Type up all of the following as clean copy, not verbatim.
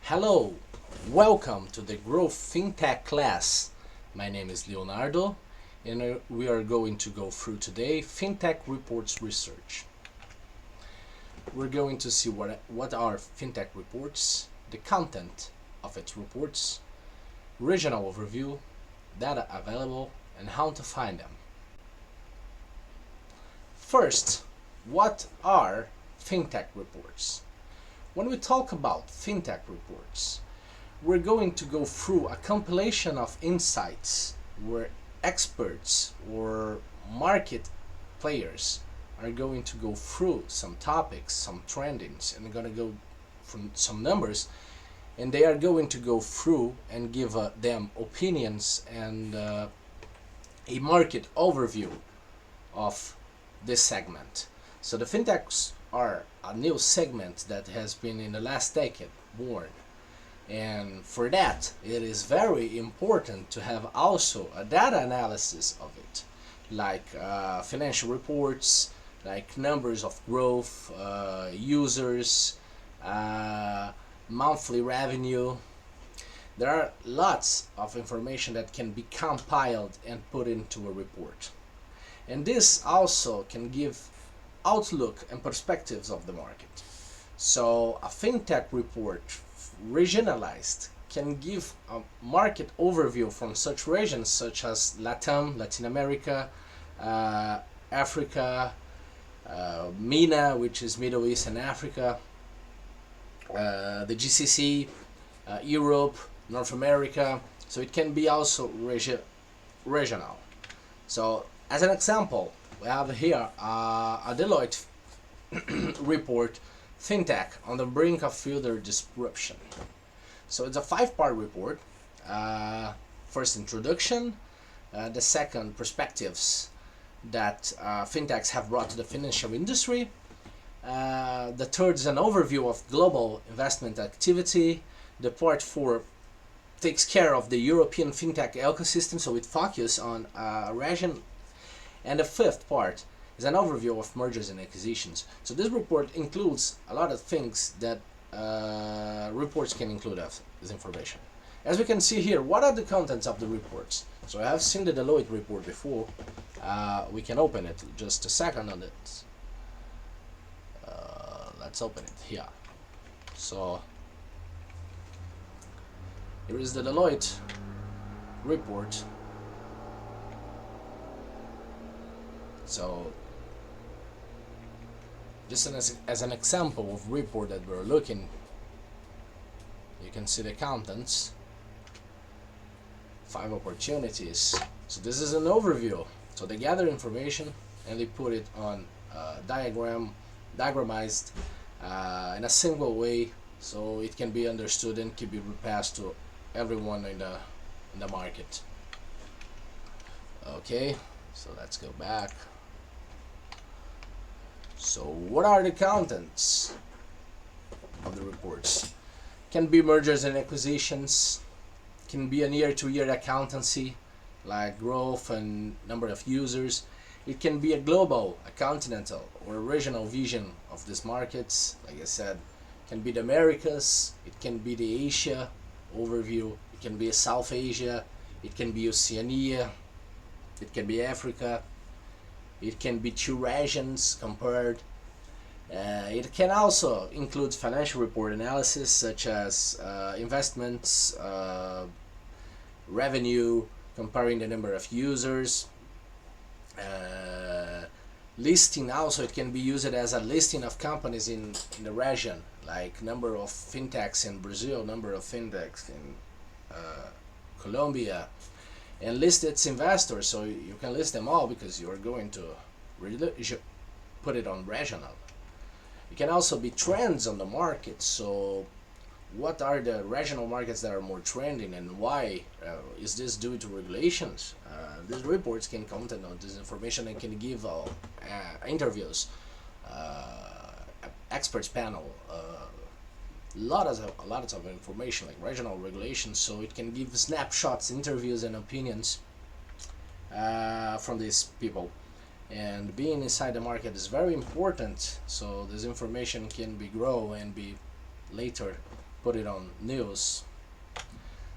Hello, welcome to the Growth Fintech class. My name is Leonardo and we are going to go through today Fintech Reports research. We're going to see what are Fintech Reports, the content of its reports, regional overview, data available, and how to find them. First, what are Fintech Reports? When we talk about Fintech Reports, we're going to go through a compilation of insights where experts or market players are going to go through some topics, some trendings, and they're going to go from some numbers, and they are going to go through and give them opinions and a market overview of this segment. So the fintechs are a new segment that has been in the last decade born, and for that it is very important to have also a data analysis of it, like financial reports, like numbers of growth, users, monthly revenue. There are lots of information that can be compiled and put into a report, and this also can give outlook and perspectives of the market. So a fintech report regionalized can give a market overview from such regions such as LATAM, Latin America, Africa, MENA, which is Middle East and Africa, the GCC, Europe, North America. So it can be also regional. So as an example, we have here a Deloitte report, Fintech on the brink of further disruption. So it's a 5-part report. First, introduction. The second, perspectives that fintechs have brought to the financial industry. The third is an overview of global investment activity. The part 4 takes care of the European fintech ecosystem, so it focuses on a region. And the 5th part is an overview of mergers and acquisitions. So this report includes a lot of things that reports can include of this information. As we can see here, what are the contents of the reports? So I have seen the Deloitte report before. We can open it just a second on it. Let's open it here. So here is the Deloitte report. So just as an example of report that we're looking, you can see the contents, 5 opportunities. So this is an overview. So they gather information and they put it on diagramized in a single way, so it can be understood and can be repassed to everyone in the market. Okay, so let's go back. So what are the contents of the reports? Can be mergers and acquisitions, can be a year-to-year accountancy, like growth and number of users. It can be a global, a continental, or a regional vision of these markets. Like I said, it can be the Americas, it can be the Asia overview, it can be South Asia, it can be Oceania, it can be Africa. It can be 2 regions compared. It can also include financial report analysis such as investments, revenue, comparing the number of users. Listing also, it can be used as a listing of companies in the region, like number of fintechs in Brazil, number of fintechs in Colombia, and list its investors, so you can list them all because you're going to put it on regional. It can also be trends on the market, so what are the regional markets that are more trending and why? Is this due to regulations? These reports can comment on this information and can give interviews, experts panel, lots of information like regional regulations, so it can give snapshots, interviews, and opinions from these people. And being inside the market is very important, so this information can be grow and be later put it on news.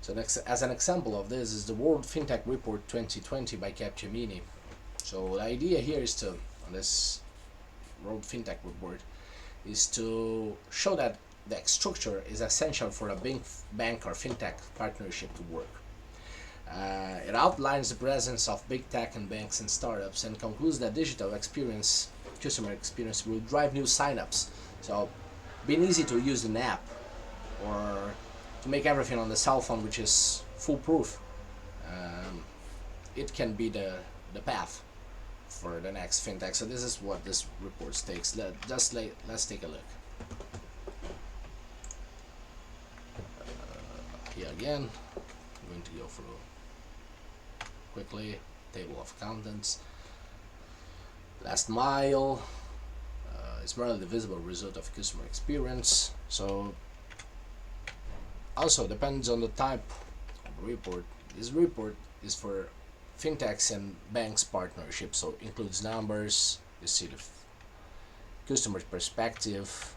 So as an example of this is the World Fintech Report 2020 by Capgemini. So the idea here is to, on this World Fintech Report, is to show that the structure is essential for a bank or fintech partnership to work. It outlines the presence of big tech and banks and startups and concludes that digital experience, customer experience, will drive new signups. So being easy to use an app or to make everything on the cell phone, which is foolproof, it can be the path for the next fintech. So this is what this report takes. Let's take a look. Here again, I'm going to go through quickly. Table of contents. Last mile is merely the visible result of customer experience. So also depends on the type of report. This report is for fintechs and banks partnership, so includes numbers. You see the customer perspective.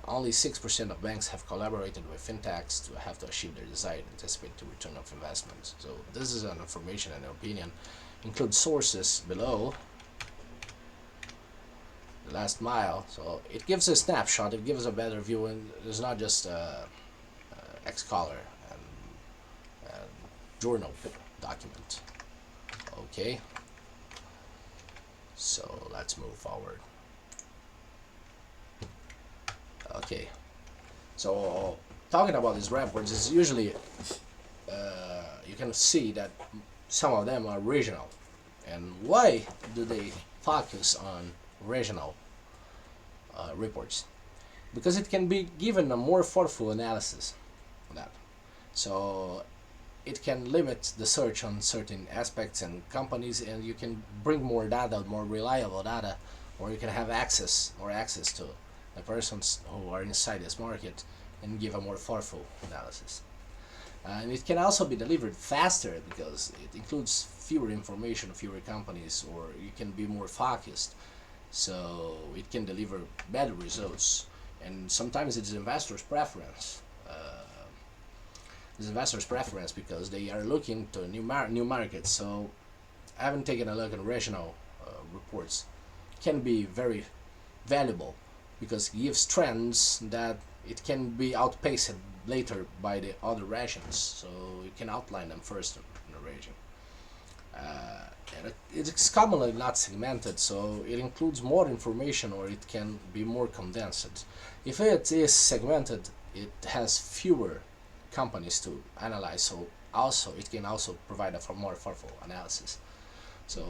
Only 6% of banks have collaborated with fintechs to have to achieve their desired anticipated return of investment. So this is an information and opinion. Include sources below. The last mile. So it gives a snapshot. It gives a better view, and it's not just Xcolor and journal document. Okay. So let's move forward. Okay, so talking about these reports is usually you can see that some of them are regional. And why do they focus on regional reports? Because it can be given a more thoughtful analysis of that. So it can limit the search on certain aspects and companies, and you can bring more data, more reliable data, or you can have more access to the persons who are inside this market and give a more thoughtful analysis. And it can also be delivered faster because it includes fewer information, fewer companies, or you can be more focused. So it can deliver better results. And sometimes it's investors' preference. It's investors' preference because they are looking to new markets. So I haven't taken a look at regional reports. Can be very valuable, because it gives trends that it can be outpaced later by the other regions, so you can outline them first in the region. And it's commonly not segmented, so it includes more information, or it can be more condensed. If it is segmented, it has fewer companies to analyze, so also it can also provide a more thoughtful analysis. So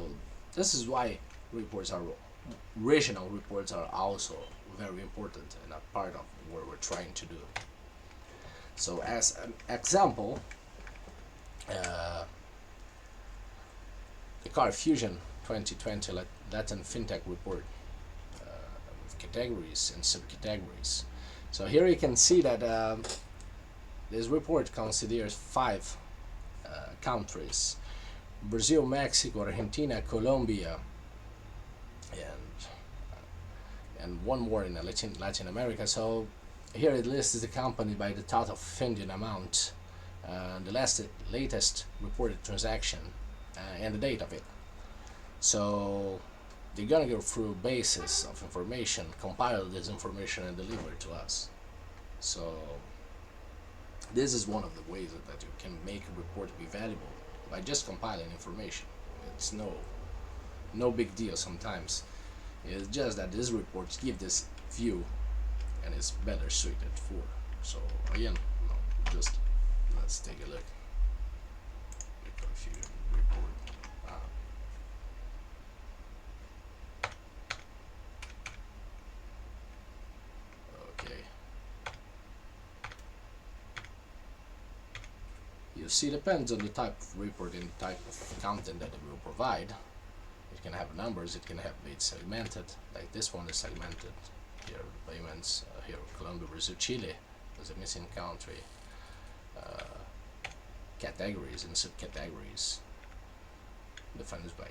this is why regional reports are also very important and a part of what we're trying to do. So as an example, the KOREFUSION 2020 LATAM Fintech Report with categories and subcategories. So here you can see that this report considers 5 countries: Brazil, Mexico, Argentina, Colombia, and one more in Latin America. So here it lists the company by the total funding amount, the latest reported transaction, and the date of it. So they're gonna go through bases of information, compile this information, and deliver it to us. So this is one of the ways that you can make a report be valuable, by just compiling information. It's no big deal sometimes. It's just that these reports give this view and it's better suited for. So again, just let's take a look. KOREFUSION report. Okay. You see, depends on the type of report and the type of content that it will provide. It can have numbers, it can have it segmented, like this one is segmented. Here the payments, here Colombia, Brazil, Chile is a missing country. Categories and subcategories defined by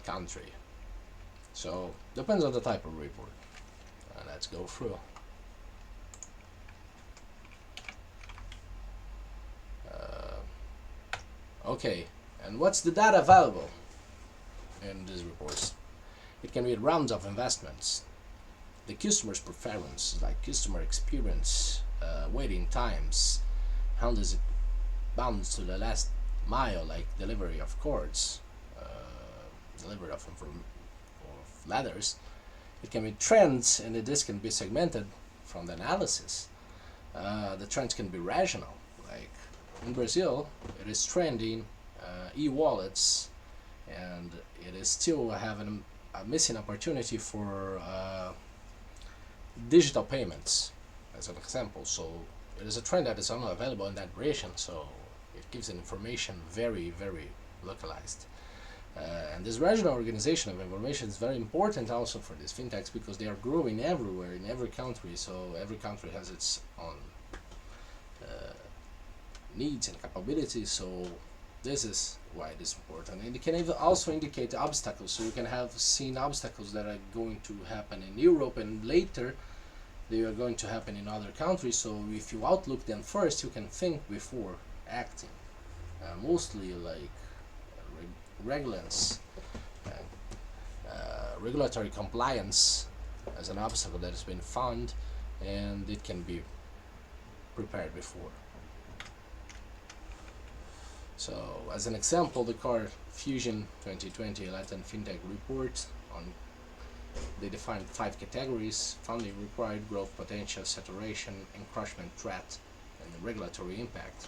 country. So depends on the type of report. Let's go through. Okay, and what's the data available in these reports? It can be rounds of investments, the customer's preference, like customer experience, waiting times, how does it bounce to the last mile, like delivery of cords, delivery of ladders. It can be trends, and this can be segmented from the analysis. The trends can be regional, like in Brazil, it is trending e-wallets, and it is still having a missing opportunity for digital payments, as an example. So it is a trend that is only available in that region, so it gives an information very, very localized. And this regional organization of information is very important also for these fintechs, because they are growing everywhere in every country, so every country has its own needs and capabilities, so this is why it is important. And it can even also indicate obstacles, so you can have seen obstacles that are going to happen in Europe, and later they are going to happen in other countries, so if you outlook them first, you can think before acting. Mostly like regulatory compliance as an obstacle that has been found, and it can be prepared before. So as an example, the KOREFUSION 2020 LATAM Fintech Report, they defined 5 categories: funding required, growth potential, saturation, encroachment threat, and regulatory impact.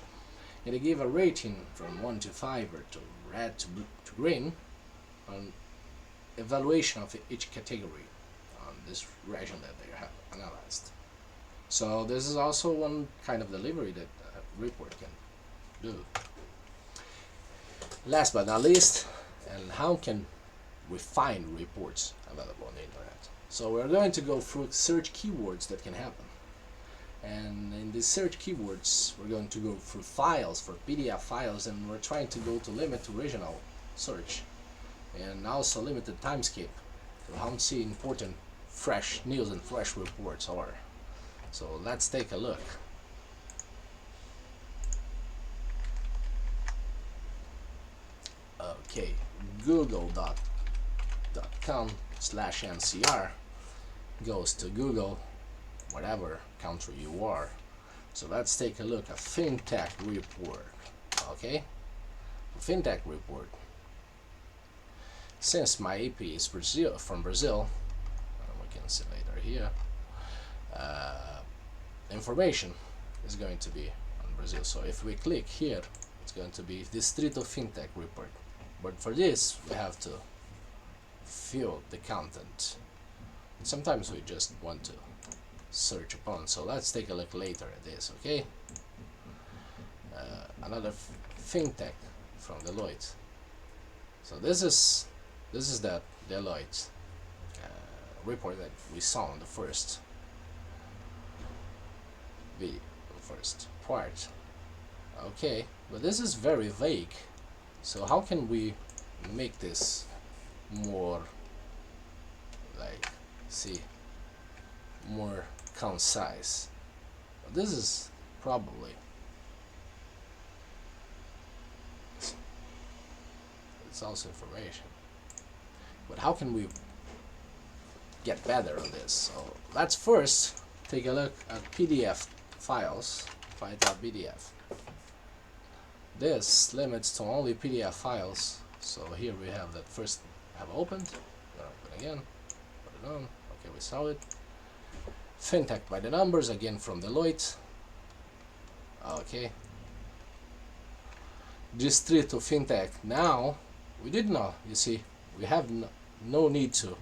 And they gave a rating from 1 to 5, or to red to green, on evaluation of each category on this region that they have analyzed. So this is also one kind of delivery that a report can do. Last but not least, and how can we find reports available on the internet? So we're going to go through search keywords that can happen. And in these search keywords, we're going to go through files, for PDF files, and we're trying to go to limit to regional search, and also limited timescape to how to see important fresh news and fresh reports are. So let's take a look. Okay, google.com/ncr goes to Google, whatever country you are. So let's take a look at Fintech Report. Okay, Fintech Report. Since my AP is from Brazil, we can see later here, information is going to be on Brazil. So if we click here, it's going to be Distrito Fintech Report. But for this, we have to fill the content. Sometimes we just want to search upon, so let's take a look later at this. Okay, another fintech from Deloitte. So this is the Deloitte report that we saw on the first part. Okay, but this is very vague, so how can we make this more, like, more concise? This is probably, it's also information, but how can we get better on this? So let's first take a look at PDF files, file.pdf. This limits to only PDF files, so here we have that first have opened, open again, put it on. Okay, we saw it. Fintech by the numbers, again from Deloitte. Okay, Distrito Fintech. Now we did not, you see, we have no need to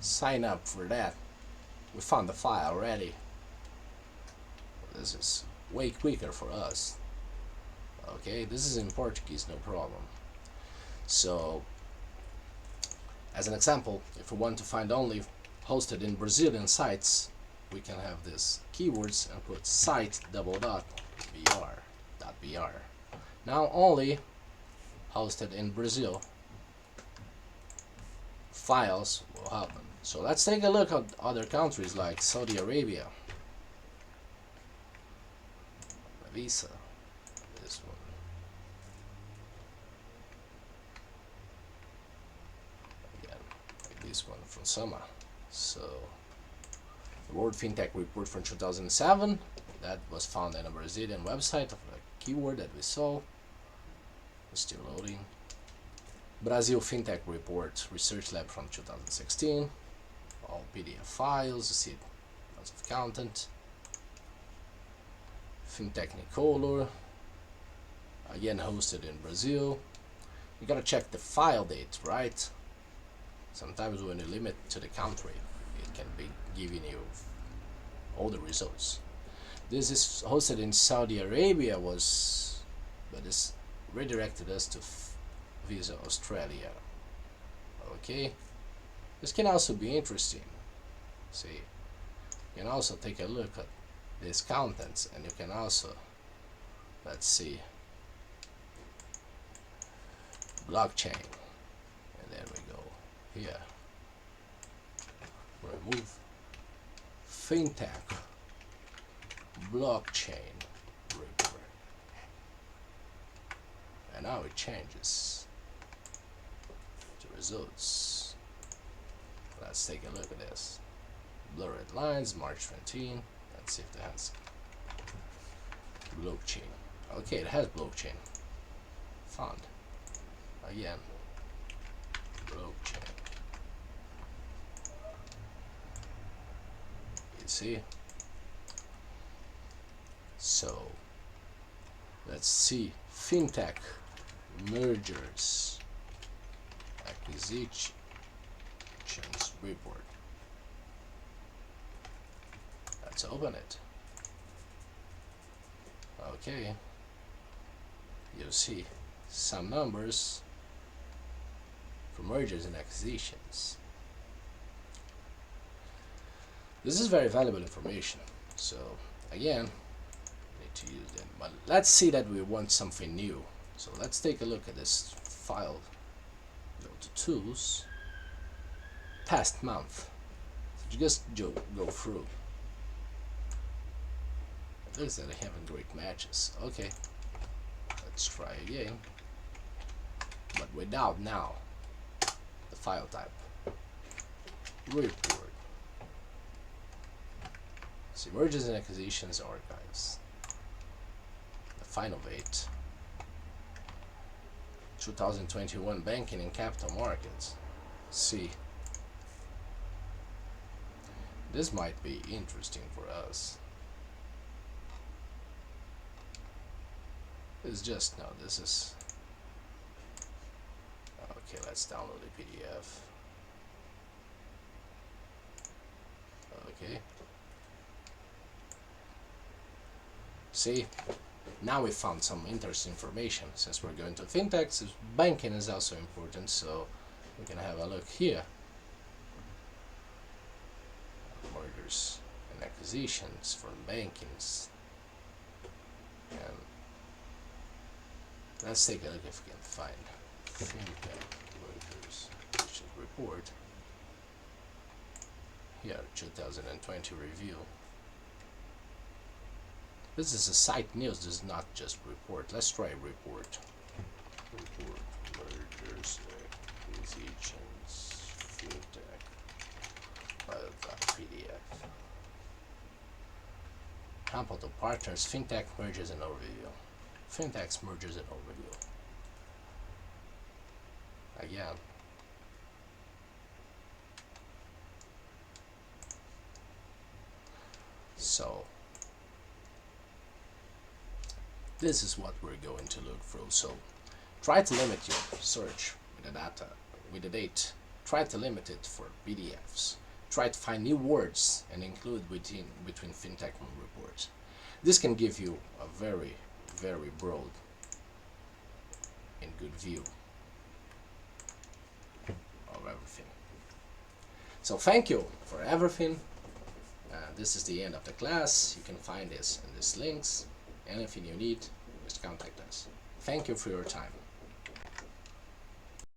sign up for that. We found the file already. This is way quicker for us. Okay, this is in Portuguese, no problem. So as an example, if we want to find only hosted in Brazilian sites, we can have this keywords and put site.br. Now only hosted in Brazil files will happen. So let's take a look at other countries like Saudi Arabia, Visa, this one, this one from summer. So the World Fintech Report from 2007, that was found in a Brazilian website of a keyword that we saw. It's still loading. Brazil Fintech Report Research Lab from 2016. All PDF files, you see lots of content. Fintechnicolor, again hosted in Brazil. You gotta check the file date, right? Sometimes when you limit to the country, it can be giving you all the results. This is hosted in Saudi Arabia, but this redirected us to Visa Australia. Okay, this can also be interesting. See, you can also take a look at these contents, and you can also, let's see, blockchain, and there we go. Here, remove fintech blockchain report, and now it changes the results. Let's take a look at this. Blurred lines, March 17. Let's see if it has blockchain. Okay, it has blockchain. Found. Again, blockchain. You see? So, let's see. Fintech mergers acquisitions report. Let's open it. Okay, you see some numbers for mergers and acquisitions. This is very valuable information. So again, need to use them. But let's see that we want something new. So let's take a look at this file. Go to Tools, Past Month. So just go through. It looks like they having great matches. Okay, let's try again, but without now the file type. Report. See, mergers and acquisitions archives. The final date. 2021 banking and capital markets. See, this might be interesting for us. It's just, no, this is, okay, let's download the PDF. Okay. See, now we found some interesting information. Since we're going to fintechs, banking is also important, so we can have a look here. Mergers and acquisitions from bankings. And let's take a look if we can find fintech mergers report. Here, 2020 review. This is a site news, this is not just report. Let's try report. Report mergers, acquisitions, fintech, PDF. Capital partners, fintech mergers and overview. Fintechs mergers and overview. Again. So this is what we're going to look through. So try to limit your search with the data, with the date. Try to limit it for PDFs. Try to find new words and include between fintech reports. This can give you a very broad and good view of everything. So thank you for everything. This is the end of the class. You can find this in these links. Anything you need, just contact us. Thank you for your time.